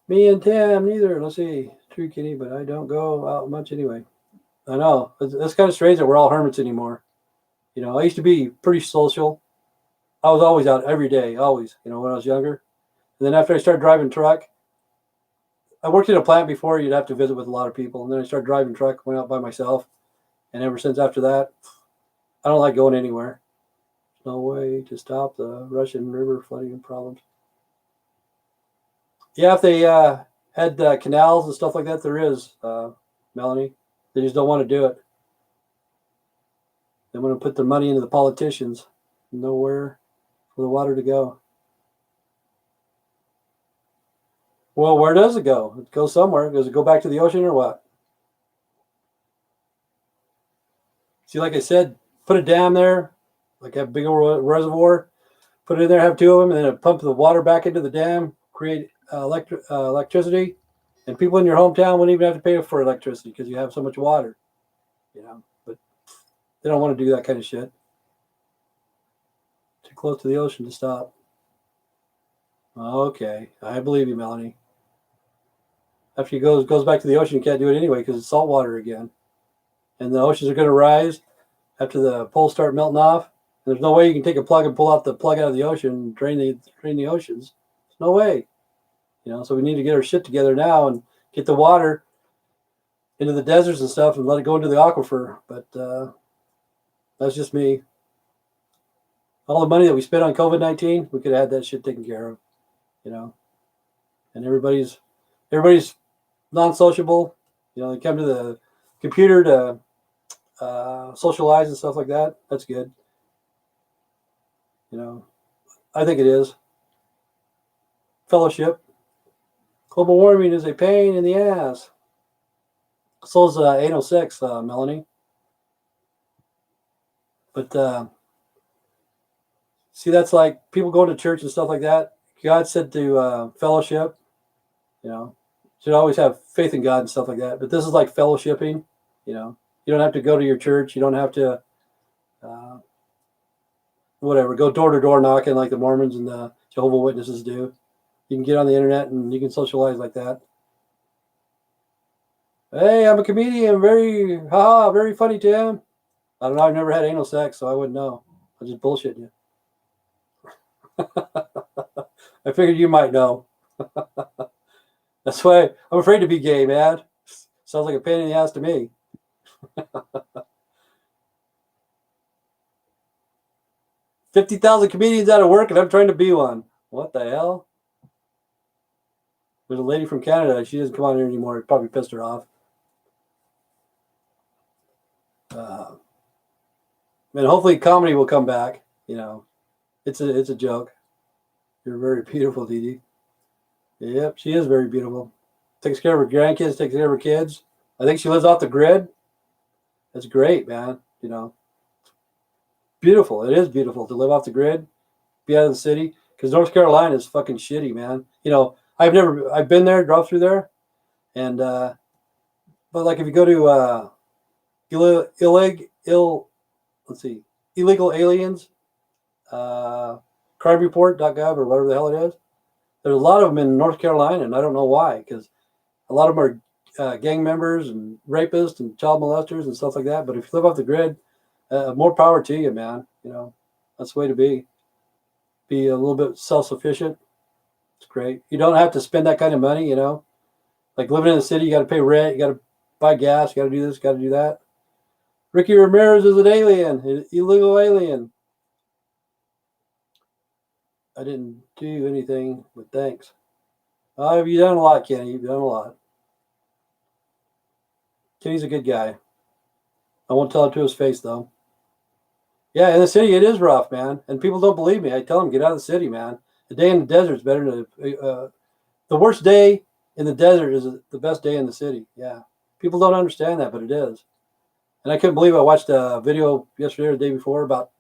Me and Tim, neither. Let's see. True kitty, but I don't go out much anyway. I know. It's kind of strange that we're all hermits anymore. I used to be pretty social. I was always out every day, always, when I was younger. And then after I started driving truck, I worked in a plant before. You'd have to visit with a lot of people. And then I started driving truck, went out by myself. And ever since after that, I don't like going anywhere. There's no way to stop the Russian River flooding problems. Yeah, if they had canals and stuff like that, there is, Melanie. They just don't want to do it. They want to put their money into the politicians. Nowhere for the water to go. Well, where does it go? It goes somewhere. Does it go back to the ocean or what? See, like I said, put a dam there, like a big old reservoir, put it in there, have two of them, and then pump the water back into the dam, create electricity, and people in your hometown wouldn't even have to pay for electricity because you have so much water, But they don't want to do that kind of shit. Too close to the ocean to stop. Okay, I believe you, Melanie. After he goes back to the ocean, you can't do it anyway because it's salt water again. And the oceans are going to rise after the poles start melting off. There's no way you can take a plug and pull out the plug out of the ocean and drain the oceans. There's no way. So we need to get our shit together now and get the water into the deserts and stuff and let it go into the aquifer. But that's just me. All the money that we spent on COVID-19, we could have had that shit taken care of, And everybody's non-sociable. They come to the computer to socialize and stuff like that. That's good. I think it is. Fellowship. Global warming is a pain in the ass. So is anal sex, Melanie. But see, that's like people going to church and stuff like that. God said to fellowship, should always have faith in God and stuff like that. But this is like fellowshipping, You don't have to go to your church. You don't have to, go door to door knocking like the Mormons and the Jehovah's Witnesses do. You can get on the internet and you can socialize like that. Hey, I'm a comedian. Very funny, Tim. I don't know. I've never had anal sex, so I wouldn't know. I'm just bullshitting you. I figured you might know. That's why I'm afraid to be gay, man. Sounds like a pain in the ass to me. 50,000 comedians out of work, and I'm trying to be one. What the hell? There's a lady from Canada. She doesn't come on here anymore. It probably pissed her off. And hopefully comedy will come back. It's a joke. You're very beautiful, Dee Dee. Yep, she is very beautiful. Takes care of her grandkids, takes care of her kids. I think she lives off the grid. That's great, man. Beautiful. It is beautiful to live off the grid, be out of the city. Because North Carolina is fucking shitty, man. I've been there, drove through there, and but like if you go to illegal aliens, crimereport.gov or whatever the hell it is. There's a lot of them in North Carolina, and I don't know why, because a lot of them are gang members and rapists and child molesters and stuff like that. But if you live off the grid, more power to you, man. That's the way to be. Be a little bit self-sufficient. It's great. You don't have to spend that kind of money, Like living in the city, you got to pay rent, you got to buy gas, you got to do this, got to do that. Ricky Ramirez is an alien, an illegal alien. I didn't do anything, but thanks. You've done a lot, Kenny. You've done a lot. Kenny's a good guy. I won't tell it to his face, though. Yeah, in the city, it is rough, man. And people don't believe me. I tell them, get out of the city, man. The day in the desert is better than the worst day in the desert is the best day in the city. Yeah. People don't understand that, but it is. And I couldn't believe I watched a video yesterday or the day before about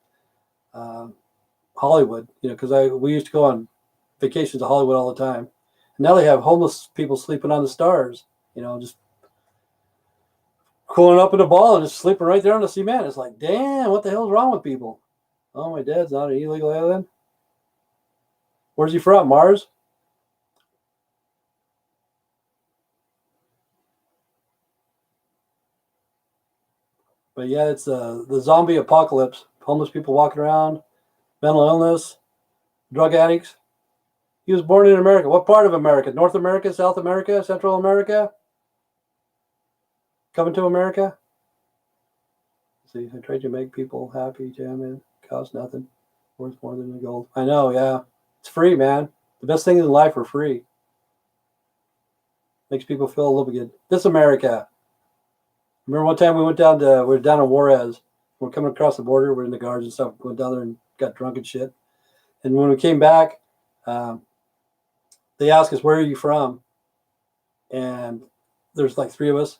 Hollywood, because we used to go on vacations to Hollywood all the time. And now they have homeless people sleeping on the stars, just cooling up in a ball and just sleeping right there on the cement. It's like, damn, what the hell's wrong with people? Oh, my dad's not an illegal alien. Where's he from? Mars? But yeah, it's the zombie apocalypse. Homeless people walking around, mental illness, drug addicts. He was born in America. What part of America? North America, South America, Central America? Coming to America? See, I tried to make people happy, Jim. It costs nothing. Worth more than the gold. I know, yeah. It's free, man. The best things in life are free. Makes people feel a little bit good. This America. Remember one time we were down in Juarez. We're coming across the border. We're in the guards and stuff. Went down there and got drunk and shit. And when we came back, they asked us, where are you from? And there's like three of us.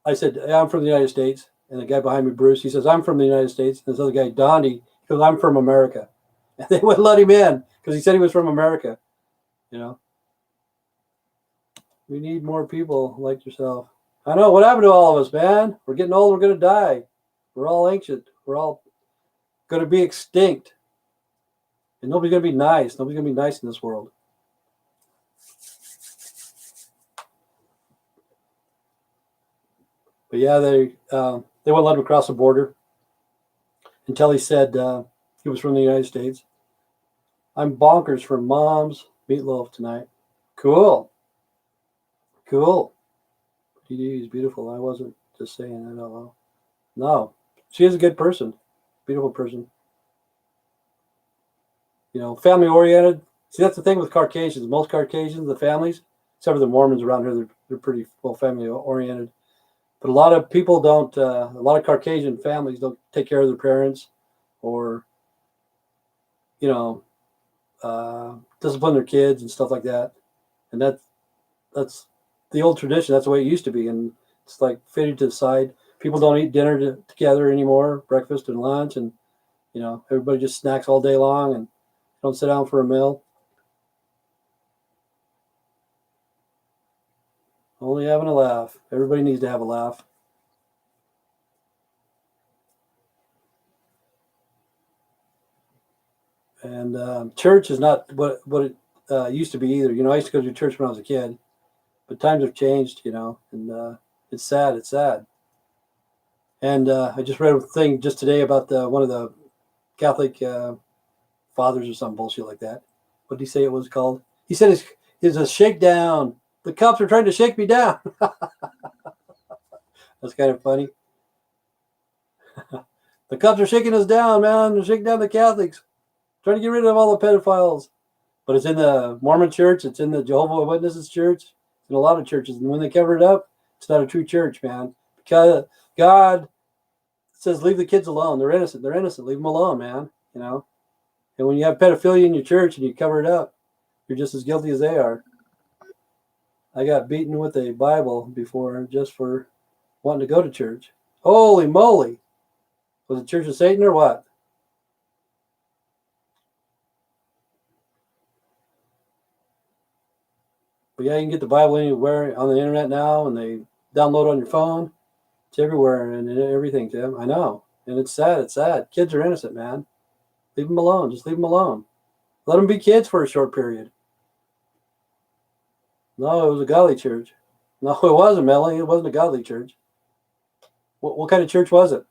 I said, I'm from the United States. And the guy behind me, Bruce, he says, I'm from the United States. And this other guy, Donnie, he goes, I'm from America. And they wouldn't let him in because he said he was from America. We need more people like yourself. I know. What happened to all of us, man? We're getting old. We're going to die. We're all ancient. We're all going to be extinct. And nobody's going to be nice. Nobody's going to be nice in this world. But yeah, they wouldn't let him cross the border until he said he was from the United States. I'm bonkers for Mom's meatloaf tonight. Cool. Cool. DD is beautiful. I wasn't just saying that out loud. No, she is a good person. Beautiful person. You know, family oriented. See, that's the thing with Caucasians. Most Caucasians, the families, except for the Mormons around here, they're pretty well family oriented. But a lot of people don't. A lot of Caucasian families don't take care of their parents, or you know, discipline their kids and stuff like that. And that's the old tradition. That's the way it used to be, and it's like faded to the side. People don't eat dinner together anymore, breakfast and lunch, and you know, everybody just snacks all day long and don't sit down for a meal. Only having a laugh. Everybody needs to have a laugh. And church is not what it used to be either. You know, I used to go to church when I was a kid, but times have changed. You know, and it's sad. It's sad. And I just read a thing just today about one of the Catholic fathers or some bullshit like that. What did he say it was called? He said it's a shakedown. The cops are trying to shake me down. That's kind of funny. The cops are shaking us down, man. They're shaking down the Catholics, trying to get rid of all the pedophiles. But it's in the Mormon church. It's in the Jehovah's Witnesses church. It's in a lot of churches. And when they cover it up, it's not a true church, man. Because God says, leave the kids alone. They're innocent. They're innocent. Leave them alone, man. You know. And when you have pedophilia in your church and you cover it up, you're just as guilty as they are. I got beaten with a Bible before just for wanting to go to church. Holy moly. Was it Church of Satan or what? But yeah, you can get the Bible anywhere on the internet now, and they download it on your phone. It's everywhere and everything, Tim. I know. And it's sad. It's sad. Kids are innocent, man. Leave them alone. Just leave them alone. Let them be kids for a short period. No, it was a godly church. No, it wasn't, Melanie. It wasn't a godly church. What kind of church was it?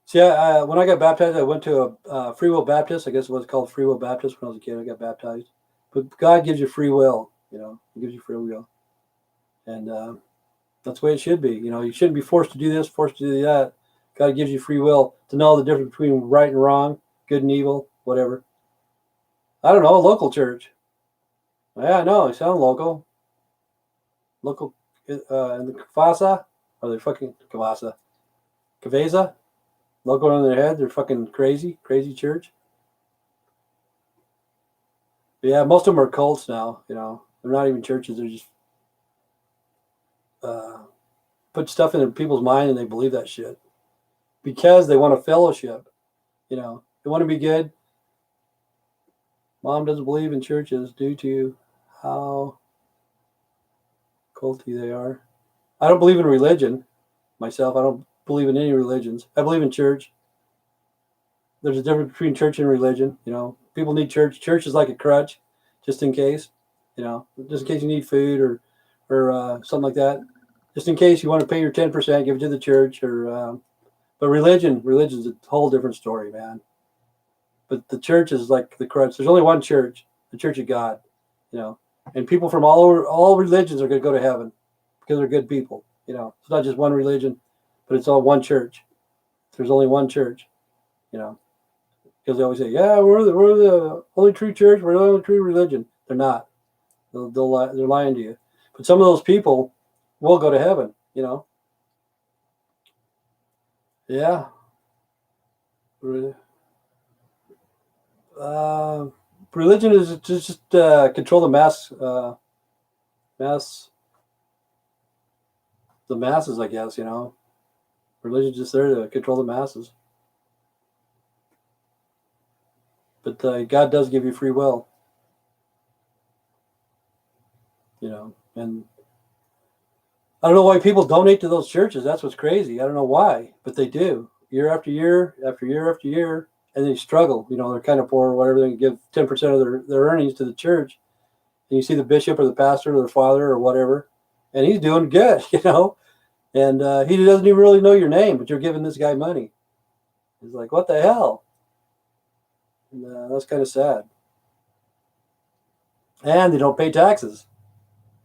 See, when I got baptized, I went to a Free Will Baptist. I guess it was called Free Will Baptist when I was a kid. I got baptized. But God gives you free will, you know. He gives you free will. And that's the way it should be. You know, you shouldn't be forced to do this, forced to do that. God gives you free will to know the difference between right and wrong, good and evil, whatever. I don't know, a local church. Yeah, I know. They sound local. Local in the Kavasa? Or they're fucking Kavasa? Kaveza? Local on their head. They're fucking crazy. Crazy church. But yeah, most of them are cults now. You know, they're not even churches. They're just put stuff in people's mind and they believe that shit because they want a fellowship. You know, they want to be good. Mom doesn't believe in churches due to how culty they are. I don't believe in religion myself. I don't believe in any religions. I believe in church. There's a difference between church and religion. You know, people need church. Church is like a crutch, just in case. You know, just in case you need food or something like that. Just in case you want to pay your 10%, give it to the church. But religion's a whole different story, man. But the church is like the crutch. There's only one church, the Church of God. You know, and people from all religions are going to go to heaven because they're good people. You know, it's not just one religion, but it's all one church. There's only one church. You know, because they always say, "Yeah, we're the only true church. We're the only true religion." They're not. They're lying to you. But some of those people will go to heaven. You know. Yeah. Uh, Religion is just control mass the masses, I guess. You know, religion's just there to control the masses. But God does give you free will. You know, and I don't know why people donate to those churches. That's what's crazy. I don't know why, but they do year after year after year after year, and they struggle. You know, they're kind of poor or whatever. They give 10% of their earnings to the church, and you see the bishop or the pastor or the father or whatever, and he's doing good. You know, and he doesn't even really know your name, but you're giving this guy money. He's like, what the hell? And that's kind of sad. and they don't pay taxes.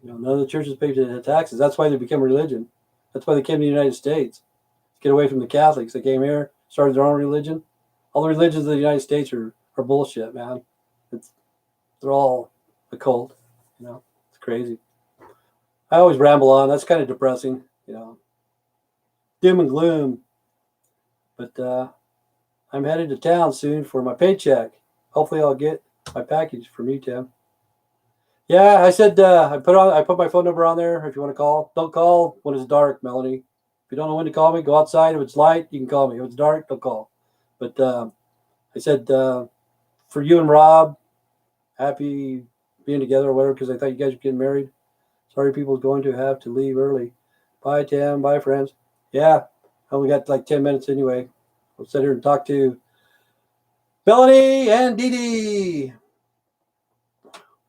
None of the churches pay taxes. That's why they became a religion. That's why they came to the United States to get away from the Catholics. They came here, started their own religion. All the religions of the United States are bullshit, man. They're all a cult. It's crazy. I always ramble on. That's kind of depressing. Doom and gloom. But I'm headed to town soon for my paycheck. Hopefully, I'll get my package from you, Tim. Yeah, I said I put my phone number on there if you want to call. Don't call when it's dark, Melanie. If you don't know when to call me, go outside. If it's light, you can call me. If it's dark, don't call. But I said for you and Rob, happy being together or whatever, because I thought you guys were getting married. Sorry, people are going to have to leave early. Bye, Tim. Bye, friends. Yeah, I only got like 10 minutes anyway. We'll sit here and talk to Melanie and Dee Dee.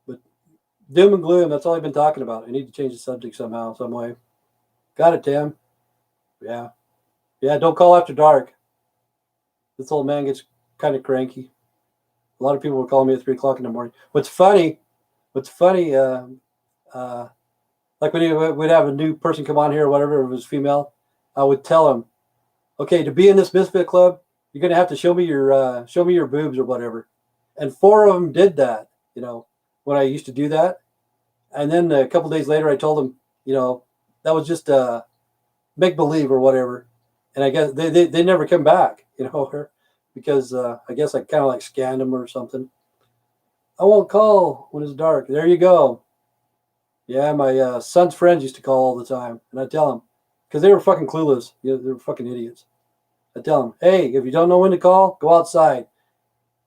But doom and gloom, that's all I've been talking about. I need to change the subject somehow, some way. Got it, Tim. Yeah. Yeah, don't call after dark. This old man gets kind of cranky. A lot of people were calling me at 3 o'clock in the morning. What's funny, like when we'd have a new person come on here or whatever, if it was female, I would tell them, okay, to be in this misfit club, you're gonna have to show me your boobs or whatever. And 4 of them did that, when I used to do that. And then a couple days later, I told them, that was just make believe or whatever. And I guess they never come back, because I guess I kind of like scanned them or something. I won't call when it's dark. There you go. Yeah, my son's friends used to call all the time, and I tell them because they were fucking clueless. They were fucking idiots. I tell them, hey, if you don't know when to call, go outside.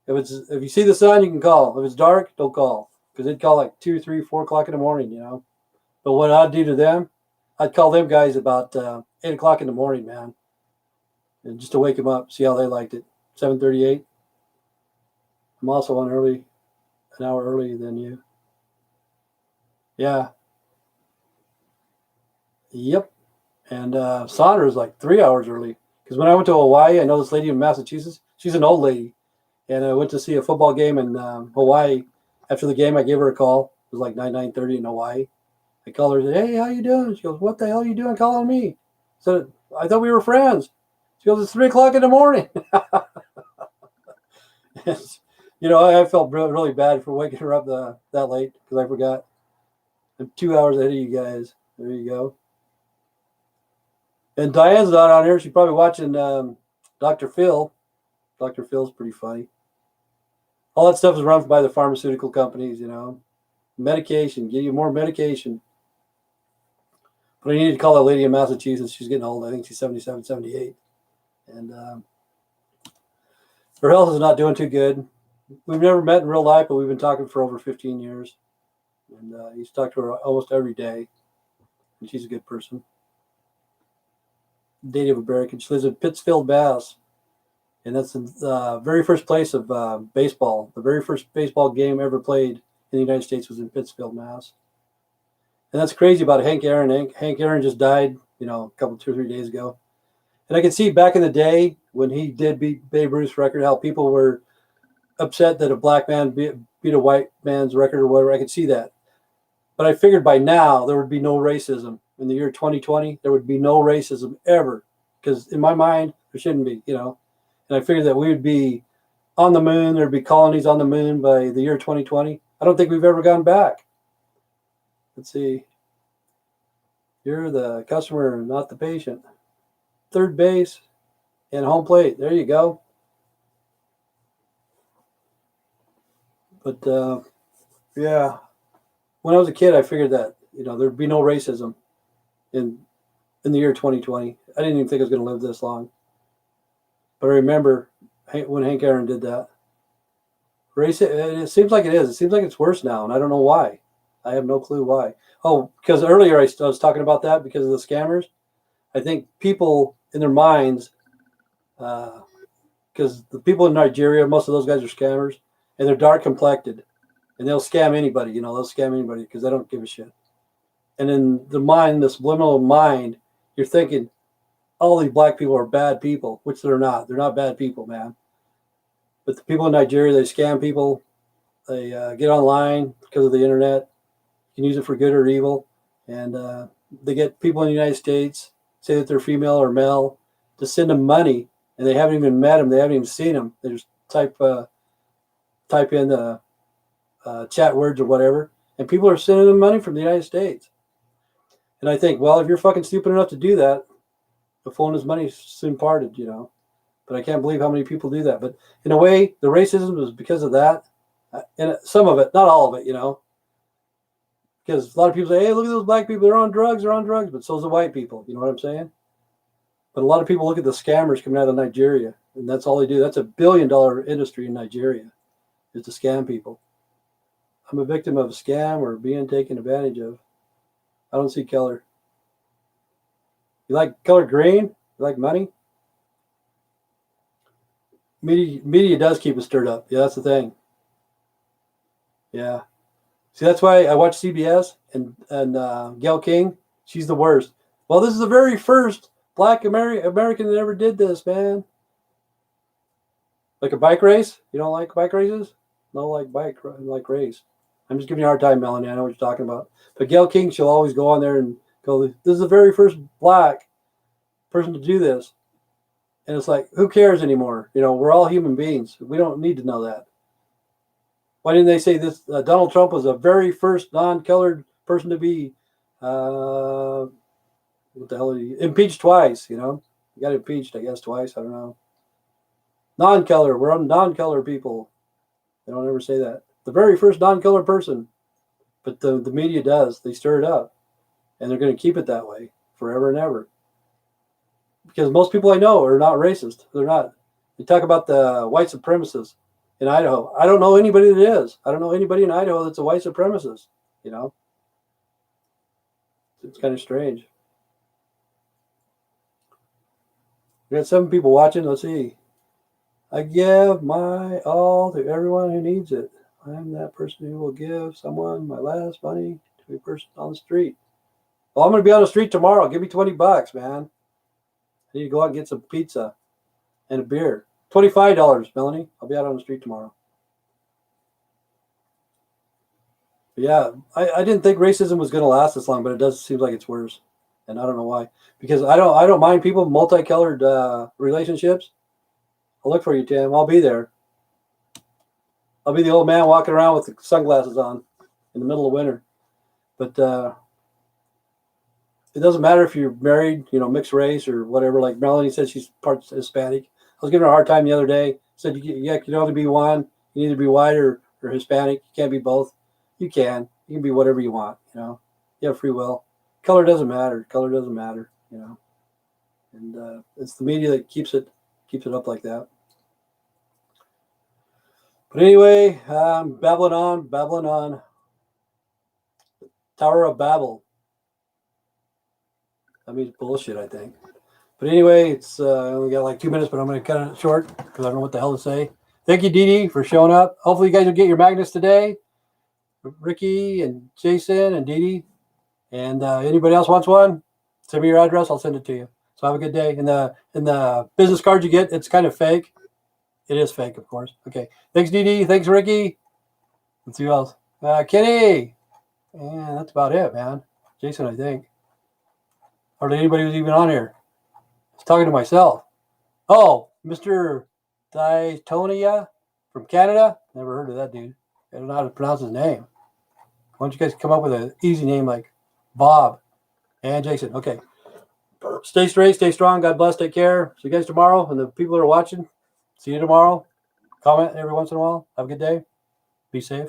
If you see the sun, you can call. If it's dark, don't call, because they'd call like 2, 3, 4 o'clock in the morning. But what I'd do to them, I'd call them guys about 8 o'clock in the morning, man, and just to wake them up, see how they liked it. 7:38. I'm also on an hour earlier than you. Yeah. Yep. And Saunders like 3 hours early. Because when I went to Hawaii, I know this lady in Massachusetts. She's an old lady. And I went to see a football game in Hawaii. After the game, I gave her a call. It was like 9:30 in Hawaii. I called her and said, hey, how you doing? She goes, what the hell are you doing calling me? So I thought we were friends. She goes, it's 3 o'clock in the morning. I felt really bad for waking her up that late because I forgot. I'm 2 hours ahead of you guys. There you go. And Diane's not on here. She's probably watching Dr. Phil. Dr. Phil's pretty funny. All that stuff is run by the pharmaceutical companies, Medication. Give you more medication. But I needed to call that lady in Massachusetts. She's getting old. I think she's 77, 78. And her health is not doing too good. We've never met in real life, but we've been talking for over 15 years. And I used to talk to her almost every day. And she's a good person. Native American. She lives in Pittsfield, Mass. And that's the very first place of baseball. The very first baseball game ever played in the United States was in Pittsfield, Mass. And that's crazy about Hank Aaron. Hank Aaron just died, a couple, 2 or 3 days ago. And I could see back in the day when he did beat Babe Ruth's record, how people were upset that a black man beat a white man's record or whatever. I could see that. But I figured by now there would be no racism. In the year 2020, there would be no racism ever. Because in my mind, there shouldn't be, And I figured that we would be on the moon. There'd be colonies on the moon by the year 2020. I don't think we've ever gone back. Let's see. You're the customer, not the patient. Third base and home plate. There you go. But yeah, when I was a kid, I figured that there'd be no racism in the year 2020. I didn't even think I was going to live this long. But I remember when Hank Aaron did that. It seems like it is. It seems like it's worse now, and I don't know why. I have no clue why. Oh, because earlier I was talking about that because of the scammers. I think people in their minds, because the people in Nigeria, most of those guys are scammers, and they're dark complected, and they'll scam anybody. They'll scam anybody because they don't give a shit. And in the mind, the subliminal mind, you're thinking all these black people are bad people, which they're not. They're not bad people, man. But the people in Nigeria, they scam people. get online because of the internet. You can use it for good or evil, and they get people in the United States, say that they're female or male, to send them money, and they haven't even met them, they haven't even seen them. They just type in the chat words or whatever, and people are sending them money from the United States. And I think, well, if you're fucking stupid enough to do that, the phone is money soon parted, you know. But I can't believe how many people do that. But in a way, the racism was because of that, and some of it, not all of it, you know. Because a lot of people say, hey, look at those black people, they're on drugs, but so's the white people, you know what I'm saying? But a lot of people look at the scammers coming out of Nigeria, and that's all they do. That's $1 billion industry in Nigeria, is to scam people. I'm a victim of a scam or being taken advantage of. I don't see color. You like color green? You like money? Media does keep us stirred up. Yeah, that's the thing. Yeah. See, that's why I watch CBS and Gail King. She's the worst. Well, this is the very first black American that ever did this, man. Like a bike race? You don't like bike races? No, like race. I'm just giving you a hard time, Melanie. I know what you're talking about. But Gail King, she'll always go on there and go, this is the very first black person to do this. And it's like, who cares anymore? You know, we're all human beings. We don't need to know that. Why didn't they say this? Donald Trump was the very first non-colored person to be, what the hell, impeached twice, you know? He got impeached, I guess, twice. I don't know. Non-color. We're on non-color people. They don't ever say that. The very first non-color person. But the media does. They stir it up. And they're going to keep it that way forever and ever. Because most people I know are not racist. They're not. They talk about the white supremacists in Idaho. I don't know anybody that is. I don't know anybody in Idaho that's a white supremacist, you know? It's kind of strange. We got 7 people watching. Let's see. I give my all to everyone who needs it. I'm that person who will give someone my last money to a person on the street. Well, I'm going to be on the street tomorrow. Give me $20, man. I need to go out and get some pizza and a beer. $25, Melanie. I'll be out on the street tomorrow. But yeah, I didn't think racism was going to last this long, but it does seem like it's worse. And I don't know why. Because I don't mind people multicolored relationships. I'll look for you, Tim. I'll be there. I'll be the old man walking around with the sunglasses on in the middle of winter. But it doesn't matter if you're married, you know, mixed race or whatever. Like Melanie said, she's part Hispanic. I was giving her a hard time the other day. Said, you can only be one. You need to be white or Hispanic. You can't be both. You can. You can be whatever you want, you know. You have free will. Color doesn't matter. Color doesn't matter, you know. And it's the media that keeps it up like that. But anyway, babbling on. Tower of Babel. That means bullshit, I think. But anyway, it's I only got like 2 minutes, but I'm going to cut it short because I don't know what the hell to say. Thank you, Dee Dee, for showing up. Hopefully, you guys will get your magnets today. Ricky and Jason and Dee Dee. And anybody else wants one, send me your address. I'll send it to you. So have a good day. And the business card you get, it's kind of fake. It is fake, of course. Okay. Thanks, Dee Dee. Thanks, Ricky. Let's see who else. Kenny. Yeah, that's about it, man. Jason, I think. Or anybody who's even on here. I was talking to myself. Oh, Mr. Daytonia from Canada. Never heard of that dude. I don't know how to pronounce his name. Why don't you guys come up with an easy name like Bob and Jason? Okay. Stay straight, stay strong. God bless. Take care. See you guys tomorrow. And the people that are watching, see you tomorrow. Comment every once in a while. Have a good day. Be safe.